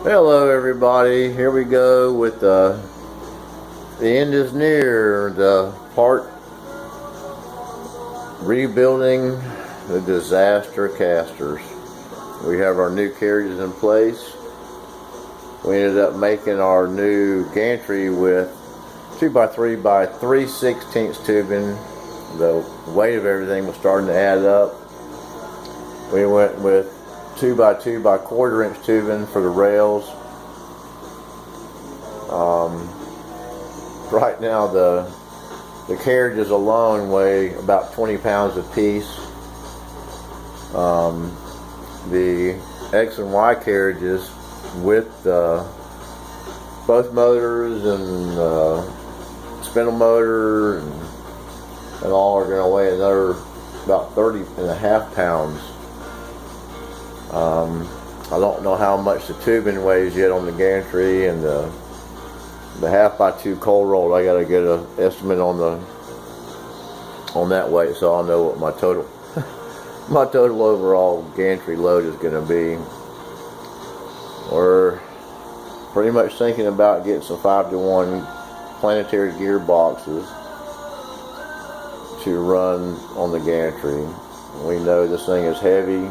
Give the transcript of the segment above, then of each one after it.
Hello everybody, here we go with the end is near, the part rebuilding the disaster casters. We have our new carriages in place. We ended up making our new gantry with 2x3 by 3/16 tubing. The weight of everything was starting to add up. We went with 2x2 by 1/4 inch tubing for the rails. Right now the carriages alone weigh about 20 pounds a piece. The X and Y carriages with both motors and spindle motor and all are going to weigh another about 30.5 pounds. I don't know how much the tubing weighs yet on the gantry, and the 1/2x2 cold rolled. I got to get an estimate on that weight, so I'll know what my total overall gantry load is going to be. We're pretty much thinking about getting some 5-to-1 planetary gearboxes to run on the gantry. We know this thing is heavy.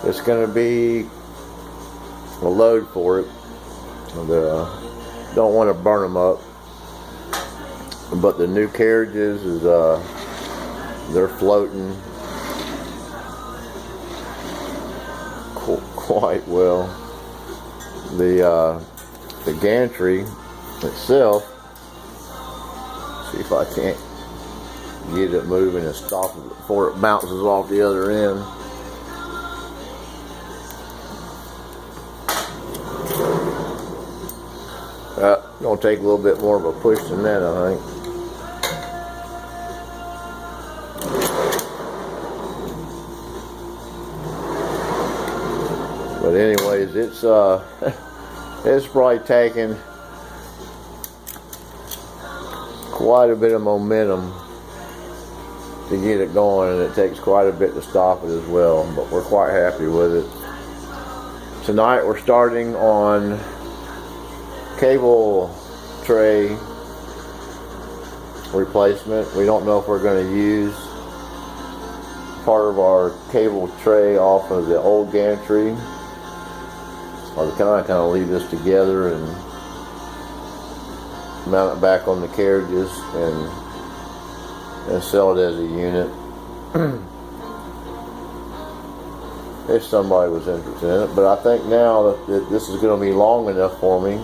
It's going to be a load for it. Don't want to burn them up. But the new carriages is they're floating quite well. The gantry itself, see if I can't get it moving and stop it before it bounces off the other end. Gonna take a little bit more of a push than that, I think. But anyways, it's it's probably taking quite a bit of momentum to get it going, and it takes quite a bit to stop it as well, but we're quite happy with it. Tonight we're starting on cable tray replacement. We don't know if we're going to use part of our cable tray off of the old gantry, or we kind of leave this together and mount it back on the carriages and sell it as a unit. If somebody was interested in it. But I think now that this is going to be long enough for me,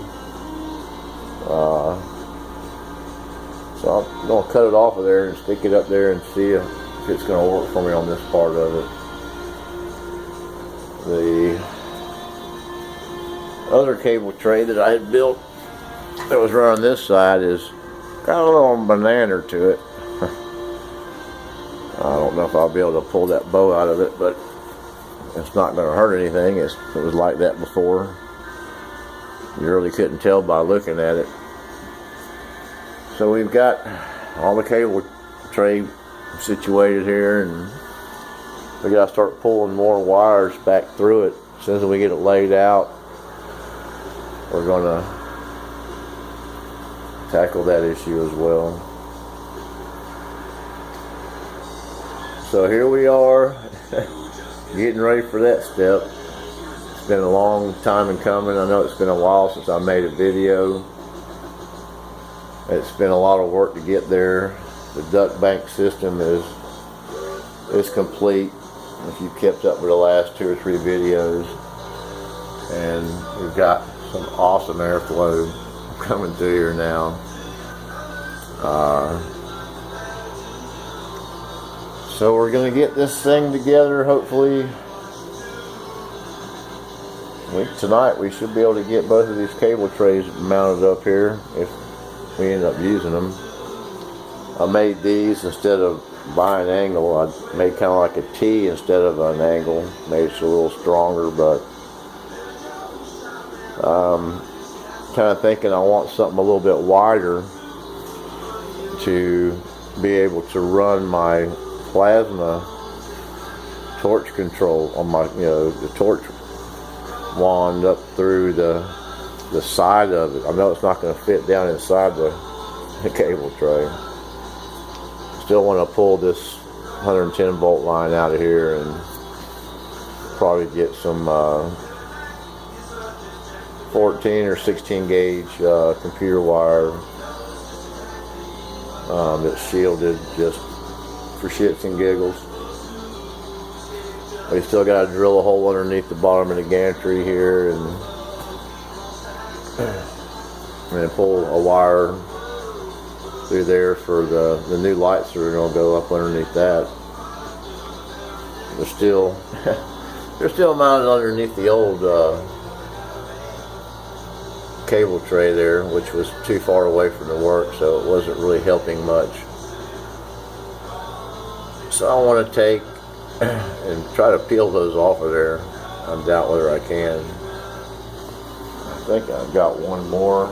so I'm going to cut it off of there and stick it up there and see if it's going to work for me on this part of it. The other cable tray that I had built that was running this side is got a little banana to it. I don't know if I'll be able to pull that bow out of it, but it's not going to hurt anything. It was like that before. You really couldn't tell by looking at it. So we've got all the cable tray situated here, and we got to start pulling more wires back through it. As soon as we get it laid out, we're going to tackle that issue as well. So here we are, getting ready for that step. It's been a long time in coming. I know it's been a while since I made a video. It's been a lot of work to get there. The duct bank system is complete, if you've kept up with the last 2 or 3 videos. And we've got some awesome airflow coming through here now. So we're going to get this thing together, hopefully. Tonight we should be able to get both of these cable trays mounted up here if we end up using them. I made these instead of buying angle. I made kind of like a T instead of an angle. Made it a little stronger, but kind of thinking I want something a little bit wider to be able to run my plasma torch control on my, the torch wand up through the side of it. I know it's not going to fit down inside the cable tray. Still want to pull this 110 volt line out of here and probably get some 14 or 16 gauge computer wire that's shielded just for shits and giggles. We still got to drill a hole underneath the bottom of the gantry here and then pull a wire through there for the new lights that are going to go up underneath that. They're still mounted underneath the old cable tray there, which was too far away from the work, so it wasn't really helping much. So I want to take and try to peel those off of there. I doubt whether I can. I think I've got one more.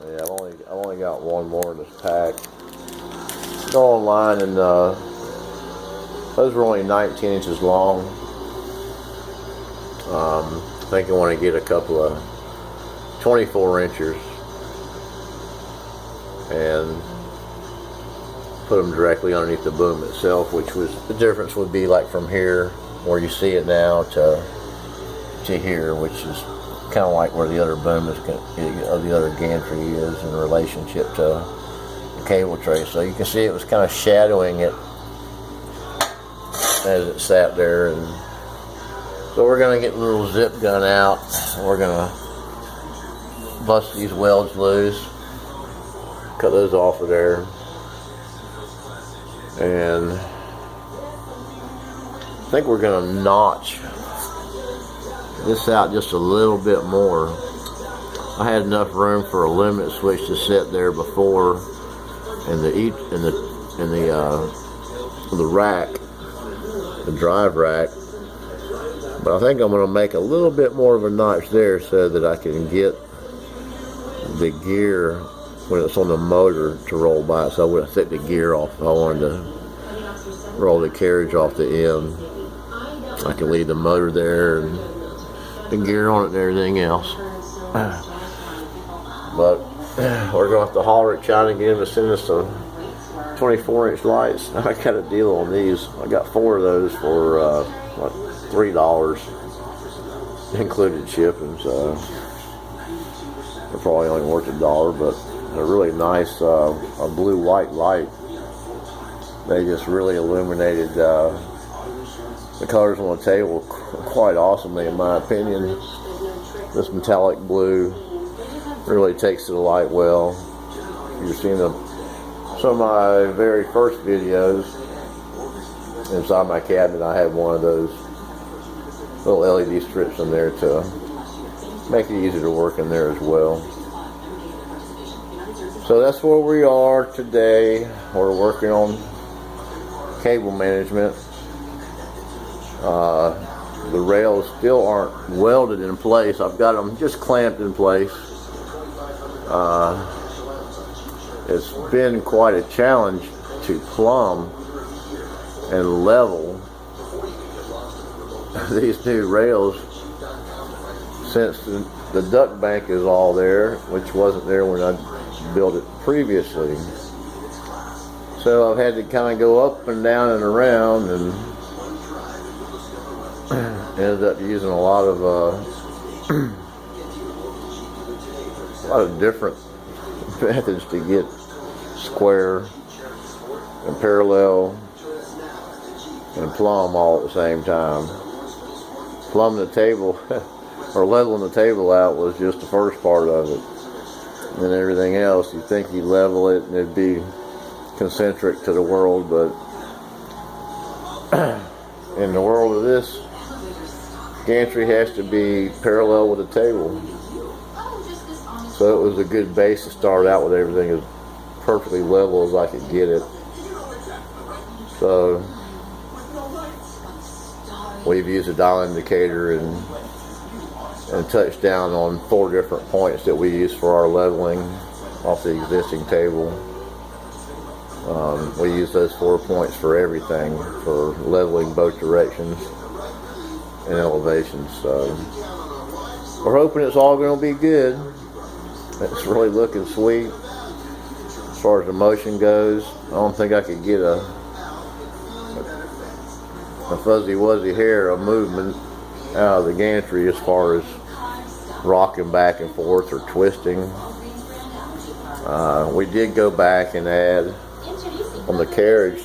Yeah, I've only got one more in this pack. Go online and those were only 19 inches long. I think I want to get a couple of 24 inches and put them directly underneath the boom itself, which was the difference would be like from here where you see it now to here, which is kind of like where the other boom is, the other gantry is in relationship to the cable tray. So you can see it was kind of shadowing it as it sat there. And so we're going to get a little zip gun out. We're going to bust these welds loose, cut those off of there, and I think we're going to notch this out just a little bit more. I had enough room for a limit switch to sit there before in the rack, the drive rack. But I think I'm going to make a little bit more of a notch there so that I can get the gear when it's on the motor to roll by it. So I wouldn't take the gear off. If I wanted to roll the carriage off the end, I can leave the motor there and the gear on it and everything else. But we're going to have to holler at China again to send us some 24-inch lights. I got a deal on these. I got 4 of those for like $3 included shipping, so they're probably only worth $1, but they're really nice, a blue white light. They just really illuminated the colors on the table quite awesomely, in my opinion. This metallic blue really takes to the light well. You've seen some of my very first videos inside my cabinet. I had one of those little LED strips in there to make it easier to work in there as well. So that's where we are today. We're working on cable management. The rails still aren't welded in place. I've got them just clamped in place. It's been quite a challenge to plumb and level these new rails since the duct bank is all there, which wasn't there when I built it previously. So I've had to kind of go up and down and around, and ended up using a lot of different methods to get square and parallel and plumb all at the same time. Plumbing the table or leveling the table out was just the first part of it, and everything else you think you level it and it'd be concentric to the world, but in the world of this, gantry has to be parallel with the table. So it was a good base to start out with, everything as perfectly level as I could get it. So we've used a dial indicator and touched down on 4 different points that we use for our leveling off the existing table. We use those 4 points for everything, for leveling both directions and elevations. So we're hoping it's all going to be good. It's really looking sweet. As far as the motion goes, I don't think I could get a fuzzy wuzzy hair of movement out of the gantry as far as rocking back and forth or twisting. We did go back and add on the carriage,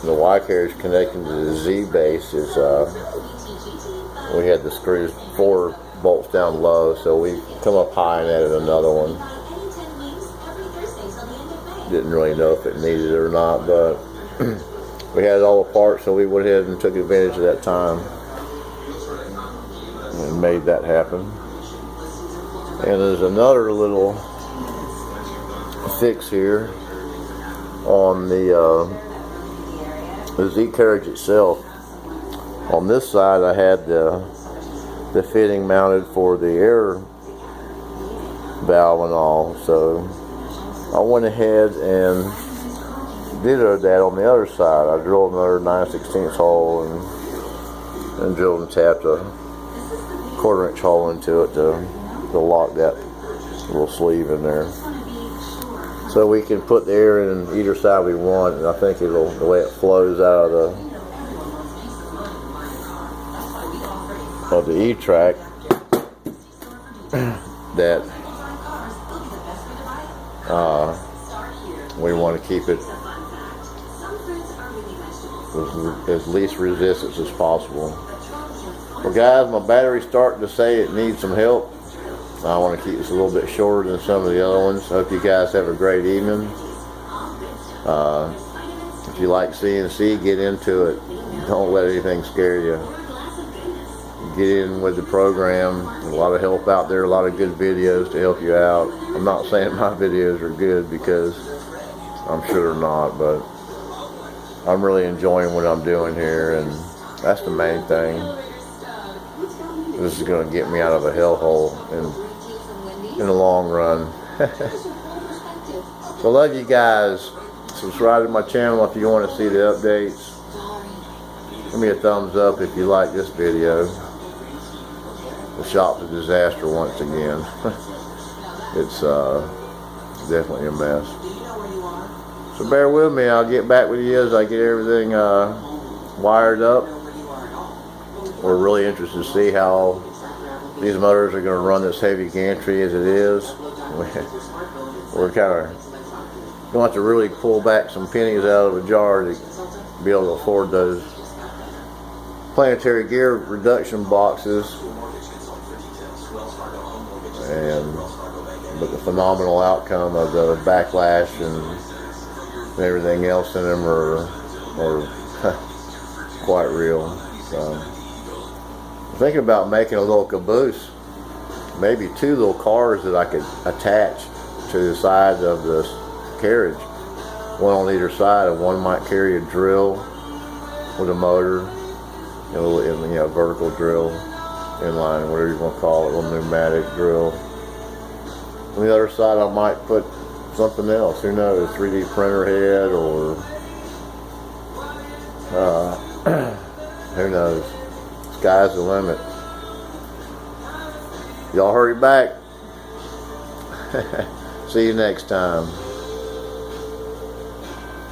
the Y carriage connecting to the Z base is we had the screws 4 bolts down low, so we come up high and added another one. Didn't really know if it needed it or not, but we had it all apart, so we went ahead and took advantage of that time and made that happen. And there's another little fix here on the Z carriage itself. On this side, I had the fitting mounted for the air valve and all, so I went ahead and did that on the other side. I drilled another 9/16 hole and drilled and tapped a 1/4 inch hole into it to lock that little sleeve in there. So we can put the air in either side we want, and I think it'll, the way it flows out of the E-track, that we want to keep it with as least resistance as possible. Well guys, my battery's starting to say it needs some help. I want to keep this a little bit shorter than some of the other ones. Hope you guys have a great evening. If you like CNC, get into it. Don't let anything scare you. Get in with the program. There's a lot of help out there, a lot of good videos to help you out. I'm not saying my videos are good, because I'm sure they're not, but I'm really enjoying what I'm doing here, and that's the main thing. This is going to get me out of a hellhole in the long run. So love you guys. Subscribe to my channel if you want to see the updates. Give me a thumbs up if you like this video. The shop's a disaster once again. It's definitely a mess. So bear with me. I'll get back with you as I get everything wired up. We're really interested to see how these motors are going to run this heavy gantry as it is. We're kind of going to have to really pull back some pennies out of a jar to be able to afford those planetary gear reduction boxes. But the phenomenal outcome of the backlash and everything else in them are quite real. So I'm thinking about making a little caboose, maybe 2 little cars that I could attach to the side of this carriage, one on either side, and one might carry a drill with a motor, a little vertical drill, inline, whatever you want to call it, a little pneumatic drill. On the other side, I might put something else. Who knows? 3D printer head, or who knows? Sky's the limit. Y'all hurry back. See you next time.